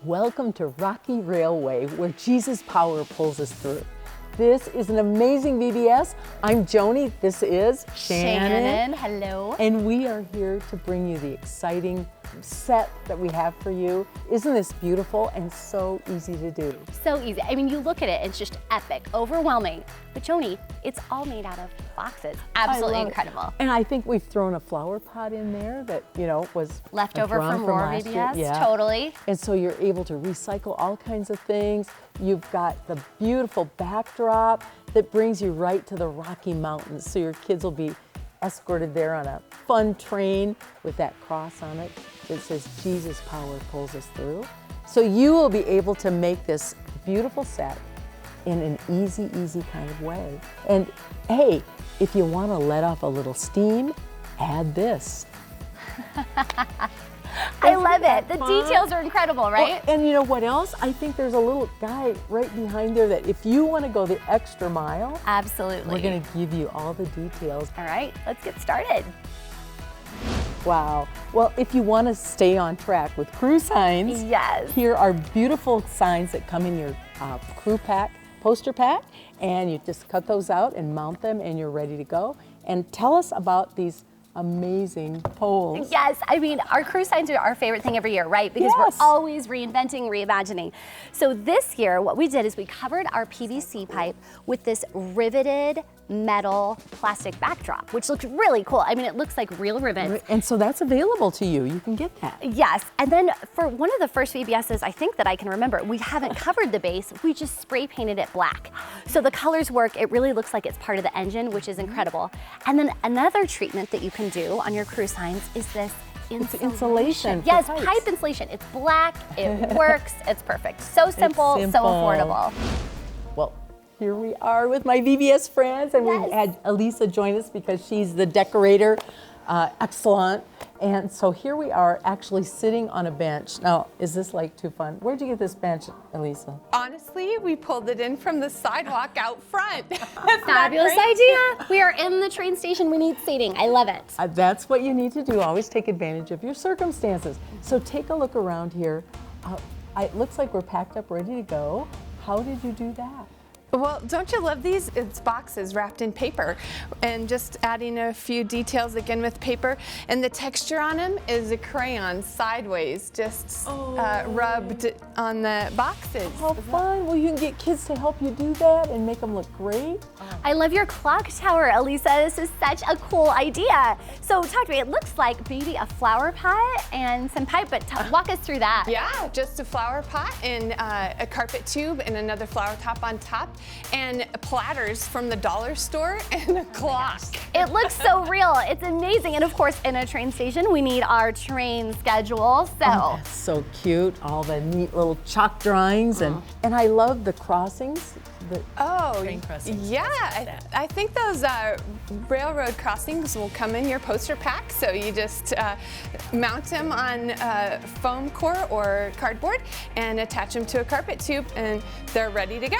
Welcome to Rocky Railway, where Jesus' power pulls us through. This is an amazing VBS. I'm Joani, this is Shannon. Hello. And we are here to bring you the exciting set that we have for you. Isn't this beautiful and so easy to do? So easy. I mean, you look at it, it's just epic, overwhelming. But Joani, it's all made out of boxes. Absolutely incredible. And I think we've thrown a flower pot in there that, was left over from Rocky VBS. Yeah. Totally. And so you're able to recycle all kinds of things. You've got the beautiful backdrop that brings you right to the Rocky Mountains. So your kids will be escorted there on a fun train with that cross on it that says Jesus' power pulls us through. So you will be able to make this beautiful set in an easy kind of way. And hey, if you want to let off a little steam, add this. I love it. The details are incredible, right? Well, and you know what else? I think there's a little guy right behind there that if you want to go the extra mile, absolutely, we're going to give you all the details. All right, let's get started. Wow. Well, if you want to stay on track with crew signs, yes, here are beautiful signs that come in your crew pack, poster pack, and you just cut those out and mount them and you're ready to go. And tell us about these amazing poles. Yes, I mean, our crew signs are our favorite thing every year, right? Because we're always reinventing, reimagining. So this year, what we did is we covered our PVC pipe with this riveted metal plastic backdrop, which looks really cool. I mean, it looks like real ribbons. And so that's available to you. You can get that. Yes, and then for one of the first VBSs, I think that I can remember, we haven't covered the base, we just spray painted it black. So the colors work, it really looks like it's part of the engine, which is incredible. And then another treatment that you can do on your crew signs is this insulation. Yes, pipe insulation. It's black, it works, it's perfect. So simple, so affordable. Well, here we are with my VBS friends, and we've had Elisa join us because she's the decorator, excellent. And so here we are actually sitting on a bench. Now, is this like too fun? Where'd you get this bench, Elisa? Honestly, we pulled it in from the sidewalk out front. Fabulous idea. We are in the train station, we need seating. I love it. That's what you need to do. Always take advantage of your circumstances. So take a look around here. It looks like we're packed up, ready to go. How did you do that? Well, don't you love these? It's boxes wrapped in paper and just adding a few details again with paper. And the texture on them is a crayon sideways, just rubbed on the boxes. How fun. Well, you can get kids to help you do that and make them look great. I love your clock tower, Elisa. This is such a cool idea. So talk to me, it looks like maybe a flower pot and some pipe, but walk us through that. Yeah, just a flower pot and a carpet tube and another flower top on top, and platters from the dollar store and a clock. It looks so real. It's amazing. And of course, in a train station, we need our train schedule. So that's so cute. All the neat little chalk drawings and I love the crossings. Train crossings. Yeah, I think those railroad crossings will come in your poster pack. So you just mount them on foam core or cardboard and attach them to a carpet tube, and they're ready to go.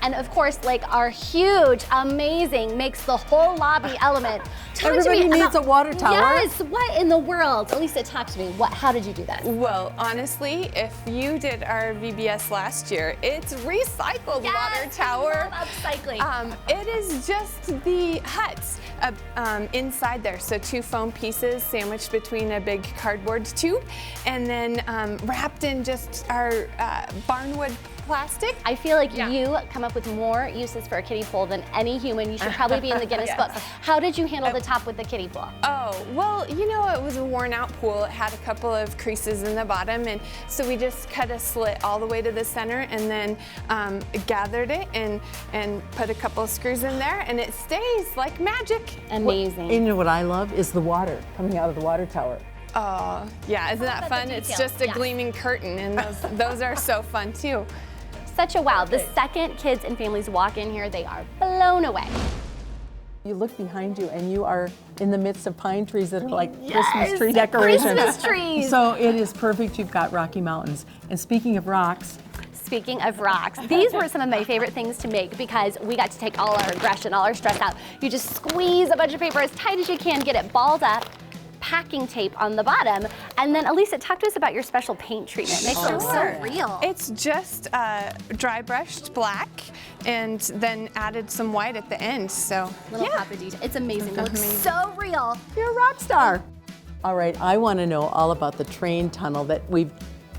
And of course, like our huge, amazing, makes the whole lobby element. Everybody needs a water tower. Yes, what in the world? Elisa, talk to me. How did you do that? Well, honestly, if you did our VBS last year, it's recycled water tower. I love upcycling. It is just the huts inside there. So 2 foam pieces sandwiched between a big cardboard tube, and then wrapped in just our barnwood plastic. I feel like you come up with more uses for a kiddie pool than any human. You should probably be in the Guinness book. How did you handle the top with the kiddie pool? Oh, well, it was a worn out pool. It had a couple of creases in the bottom, and so we just cut a slit all the way to the center and then gathered it and put a couple of screws in there, and it stays like magic. Amazing. And you know what I love is the water coming out of the water tower. Oh, yeah, isn't that fun? It's just a gleaming curtain, and those are so fun too. Such a wow. The second kids and families walk in here, they are blown away. You look behind you and you are in the midst of pine trees that are like Christmas tree decorations. Christmas trees. So it is perfect. You've got Rocky Mountains. And speaking of rocks, Speaking of rocks, these were some of my favorite things to make because we got to take all our aggression, all our stress out. You just squeeze a bunch of paper as tight as you can, get it balled up, packing tape on the bottom. And then Elisa, talk to us about your special paint treatment. It makes it look so real. It's just dry brushed black and then added some white at the end. So Little pop of detail. It's amazing. It looks so real. You're a rock star. All right, I want to know all about the train tunnel that we've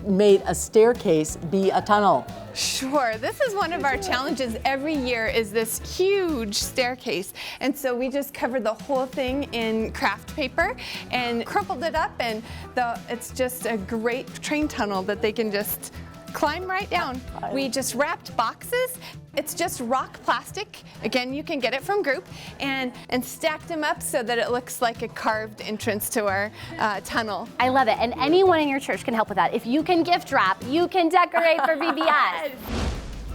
made a staircase be a tunnel. Sure, this is one of our challenges every year is this huge staircase. And so we just covered the whole thing in craft paper and crumpled it up, and it's just a great train tunnel that they can just climb right down. We just wrapped boxes. It's just rock plastic. Again, you can get it from Group, and stacked them up so that it looks like a carved entrance to our tunnel. I love it, and anyone in your church can help with that. If you can gift wrap, you can decorate for VBS.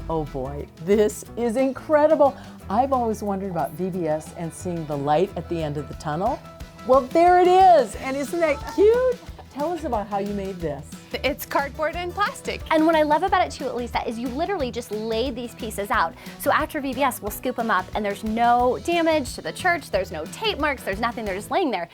Oh boy, this is incredible. I've always wondered about VBS and seeing the light at the end of the tunnel. Well, there it is, and isn't that cute? Tell us about how you made this. It's cardboard and plastic. And what I love about it too, Elisa, is you literally just laid these pieces out. So after VBS, we'll scoop them up and there's no damage to the church, there's no tape marks, there's nothing, they're just laying there.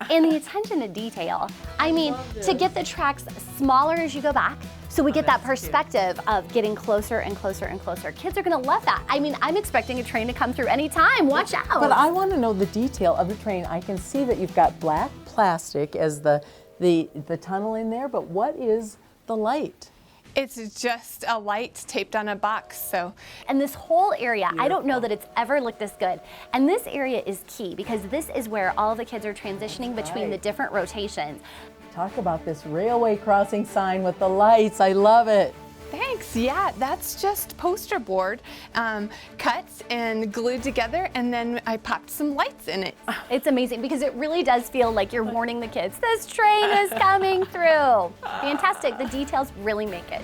And the attention to detail. I mean, to get the tracks smaller as you go back, so we get that perspective of getting closer and closer and closer. Kids are gonna love that. I mean, I'm expecting a train to come through anytime, watch out. But I want to know the detail of the train. I can see that you've got black plastic as the tunnel in there, but what is the light? It's just a light taped on a box, so. And this whole area, I don't know that it's ever looked this good. And this area is key because this is where all the kids are transitioning between the different rotations. Talk about this railway crossing sign with the lights. I love it. Thanks. Yeah, that's just poster board cut and glued together, and then I popped some lights in it. It's amazing because it really does feel like you're warning the kids, this train is coming through. Fantastic. The details really make it.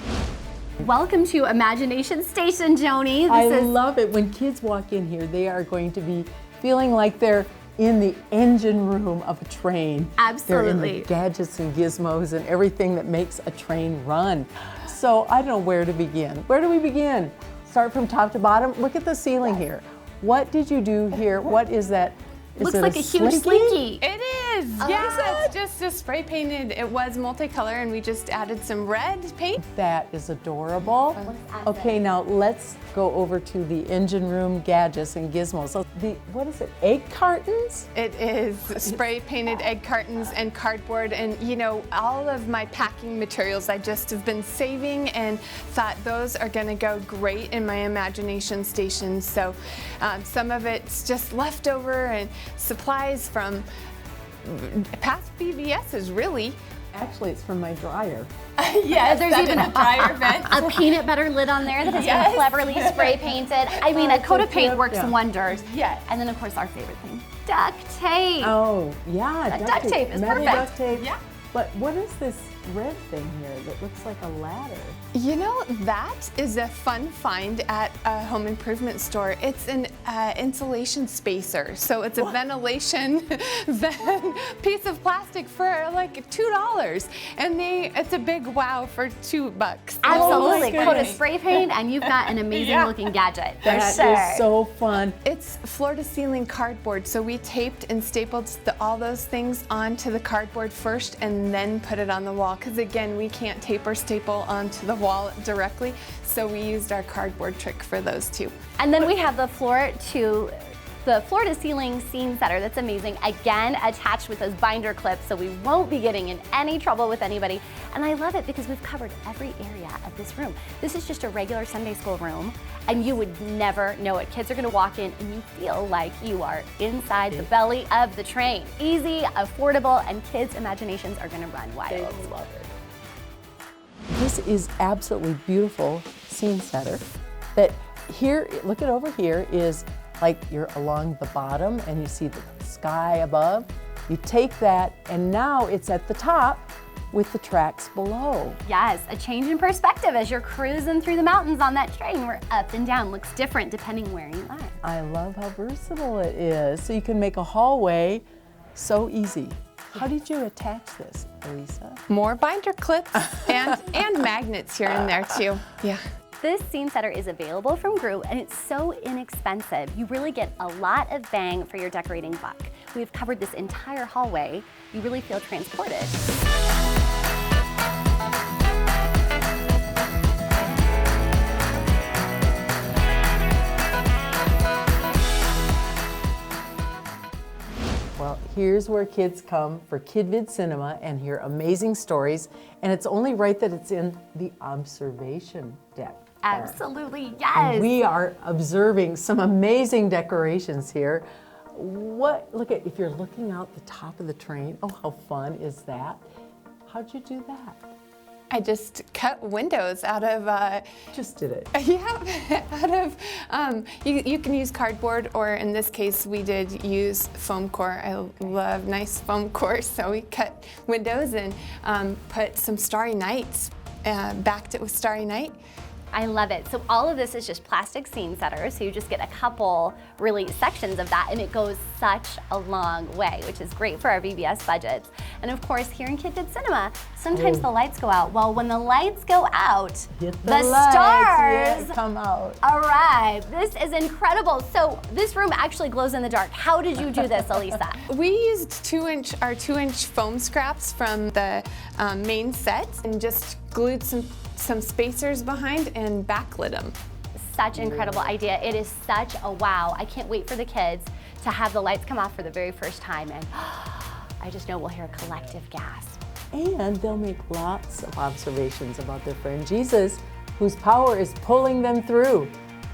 Welcome to Imagination Station, Joani. I love it. When kids walk in here, they are going to be feeling like they're in the engine room of a train. Absolutely. They're in the gadgets and gizmos and everything that makes a train run. So I don't know where to begin. Where do we begin? Start from top to bottom? Look at the ceiling here. What did you do here? What is that? Looks like a huge slinky. It is. Yes, it's just a spray painted. It was multicolor, and we just added some red paint. That is adorable. Okay, now let's go over to the engine room gadgets and gizmos. So what is it, egg cartons? It is spray painted egg cartons and cardboard, and you know, all of my packing materials I just have been saving and thought those are gonna go great in my imagination station. So some of it's just leftover and supplies from past VBSs, really. Actually, it's from my dryer. Yes, there's even a dryer vent. A peanut butter lid on there that has been cleverly spray painted. I mean, a coat of paint works wonders. Yes. And then, of course, our favorite thing, duct tape. Oh, yeah, duct tape is metal perfect. Duct tape. Yeah. But what is this red thing here that looks like a ladder? You know, that is a fun find at a home improvement store. It's an insulation spacer. So it's a ventilation piece of plastic for like $2. And it's a big wow for $2. Absolutely. Oh, Coat of spray paint and you've got an amazing looking gadget. That is so fun. It's floor to ceiling cardboard. So we taped and stapled all those things onto the cardboard first and then put it on the wall. Because again, we can't tape or staple onto the wall directly, so we used our cardboard trick for those too. And then we have the floor to ceiling scene setter that's amazing, again attached with those binder clips, so we won't be getting in any trouble with anybody. And I love it because we've covered every area of this room. This is just a regular Sunday school room, and you would never know it. Kids are gonna walk in and you feel like you are inside the belly of the train. Easy, affordable, and kids' imaginations are gonna run wild. I love it. This is absolutely beautiful scene setter that here, look at over here, is like you're along the bottom and you see the sky above. You take that and now it's at the top with the tracks below. Yes, a change in perspective as you're cruising through the mountains on that train where up and down looks different depending where you are. I love how versatile it is. So you can make a hallway so easy. How did you attach this, Elisa? More binder clips and magnets here and there too. Yeah. This scene setter is available from Group and it's so inexpensive. You really get a lot of bang for your decorating buck. we've covered this entire hallway, you really feel transported. Well, here's where kids come for KidVid Cinema and hear amazing stories, and it's only right that it's in the observation deck. Absolutely, yes. And we are observing some amazing decorations here. Look at, if you're looking out the top of the train, oh, how fun is that? How'd you do that? I just cut windows out of. Just did it. Yeah, out of. You can use cardboard, or in this case, we did use foam core. I love nice foam core, so we cut windows and put some Starry Nights, backed it with Starry Night. I love it. So all of this is just plastic scene setters, so you just get a couple really sections of that, and it goes such a long way, which is great for our VBS budgets. And of course, here in KidVid Cinema, sometimes the lights go out. Well, when the lights go out, the stars come out. Arrive. This is incredible. So this room actually glows in the dark. How did you do this, Elisa? We used our 2-inch foam scraps from the main set and just glued some spacers behind and backlit them. Such an incredible idea. It is such a wow. I can't wait for the kids to have the lights come off for the very first time, and I just know we'll hear a collective gasp. And they'll make lots of observations about their friend Jesus, whose power is pulling them through.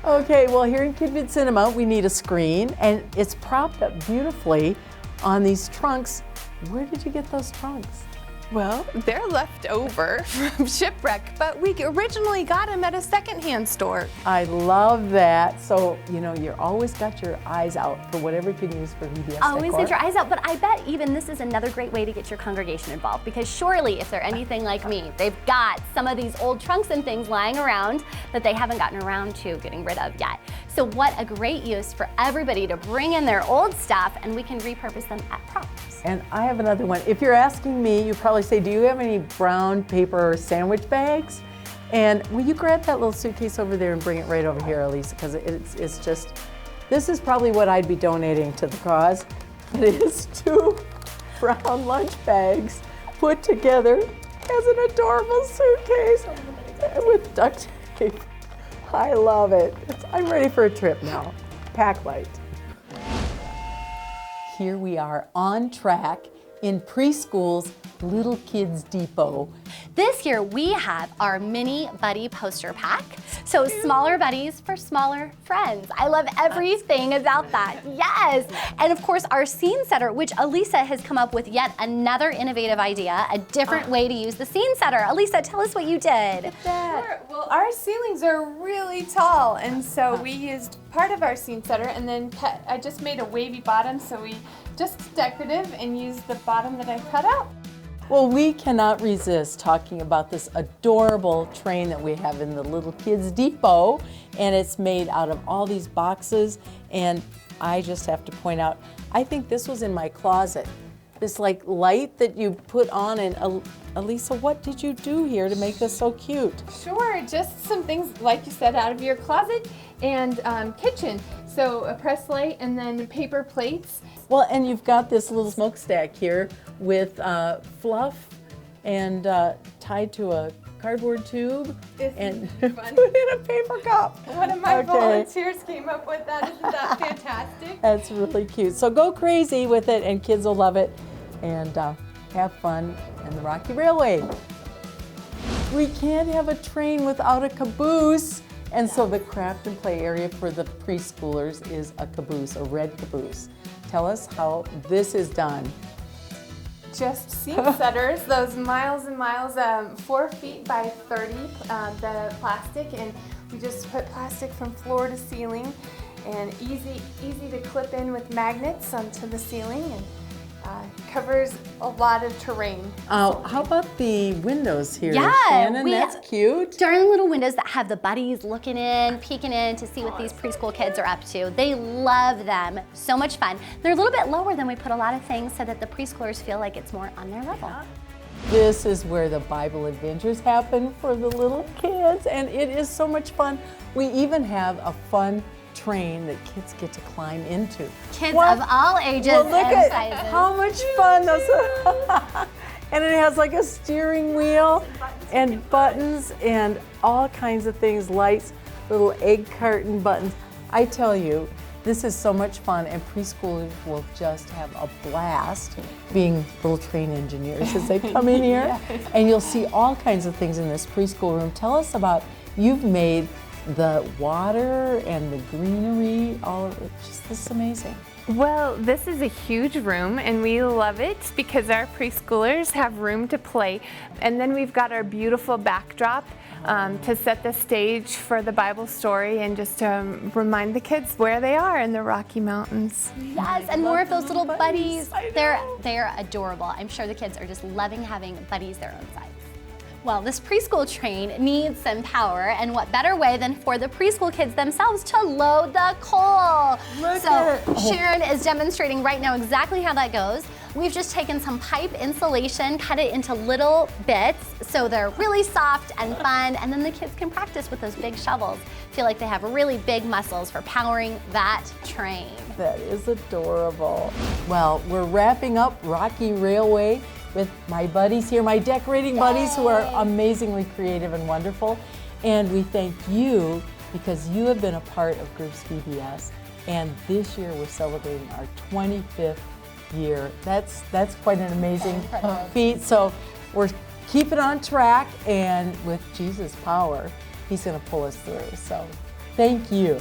Okay, well, here in KidVid Cinema, we need a screen, and it's propped up beautifully on these trunks. Where did you get those trunks? Well, they're left over from shipwreck, but we originally got them at a secondhand store. I love that. So, you know, you're always got your eyes out for whatever you can use for VBS Always decor. get your eyes out, but I bet even this is another great way to get your congregation involved, because surely if they're anything like me, they've got some of these old trunks and things lying around that they haven't gotten around to getting rid of yet. So what a great use for everybody to bring in their old stuff, and we can repurpose them at props. And I have another one. If you're asking me, you probably say, do you have any brown paper sandwich bags? And will you grab that little suitcase over there and bring it right over here, Elisa? Because it's just, this is probably what I'd be donating to the cause. It is 2 brown lunch bags put together as an adorable suitcase with duct tape. I love it. I'm ready for a trip now. Pack light. Here we are on track in Preschool's Little Kids Depot. This year we have our mini buddy poster pack. So smaller buddies for smaller friends. I love everything about that. Yes. And of course our scene setter, which Elisa has come up with yet another innovative idea, a different way to use the scene setter. Elisa, tell us what you did. Sure. Well, our ceilings are really tall, and so we used part of our scene setter and then I just made a wavy bottom, so we just decorative and used the bottom that I cut out. Well, we cannot resist talking about this adorable train that we have in the Little Kids Depot, and it's made out of all these boxes, and I just have to point out, I think this was in my closet. This like light that you put on, and Elisa, what did you do here to make this so cute? Sure, just some things, like you said, out of your closet and kitchen. So a press light and then paper plates. Well, and you've got this little smokestack here with fluff and tied to a cardboard tube and put in a paper cup. One of my volunteers came up with that. Isn't that fantastic? That's really cute. So go crazy with it, and kids will love it, and have fun in the Rocky Railway. We can't have a train without a caboose. And so the craft and play area for the preschoolers is a caboose, a red caboose. Tell us how this is done. Just scene setters, those miles and miles, 4 feet by 30, the plastic, and we just put plastic from floor to ceiling, and easy to clip in with magnets onto the ceiling, and covers a lot of terrain. How about the windows here, Yeah, Shannon? That's cute. Darling little windows that have the buddies looking in, peeking in to see what these preschool kids are up to. They love them. So much fun. They're a little bit lower than we put a lot of things so that the preschoolers feel like it's more on their level. This is where the Bible adventures happen for the little kids, and it is so much fun. We even have a fun train that kids get to climb into. Kids of all ages Well, look and at sizes. how much fun those are. And it has like a steering wheel and buttons and all kinds of things, lights, little egg carton buttons. I tell you, this is so much fun, and preschoolers will just have a blast being little train engineers as they come in here. Yes. And you'll see all kinds of things in this preschool room. Tell us about, you've made the water and the greenery, all of it. Just, this is amazing. Well, this is a huge room and we love it because our preschoolers have room to play. And then we've got our beautiful backdrop to set the stage for the Bible story and just to remind the kids where they are in the Rocky Mountains. Yes, and more of those little buddies. They're adorable. I'm sure the kids are just loving having buddies their own size. Well, this preschool train needs some power, and what better way than for the preschool kids themselves to load the coal. So Sharon is demonstrating right now exactly how that goes. We've just taken some pipe insulation, cut it into little bits so they're really soft and fun, and then the kids can practice with those big shovels. Feel like they have really big muscles for powering that train. That is adorable. Well, we're wrapping up Rocky Railway with my buddies here, my decorating buddies who are amazingly creative and wonderful. And we thank you because you have been a part of Groups VBS. And this year we're celebrating our 25th year. That's quite an amazing feat. So we're keeping on track, and with Jesus' power, he's going to pull us through. So thank you.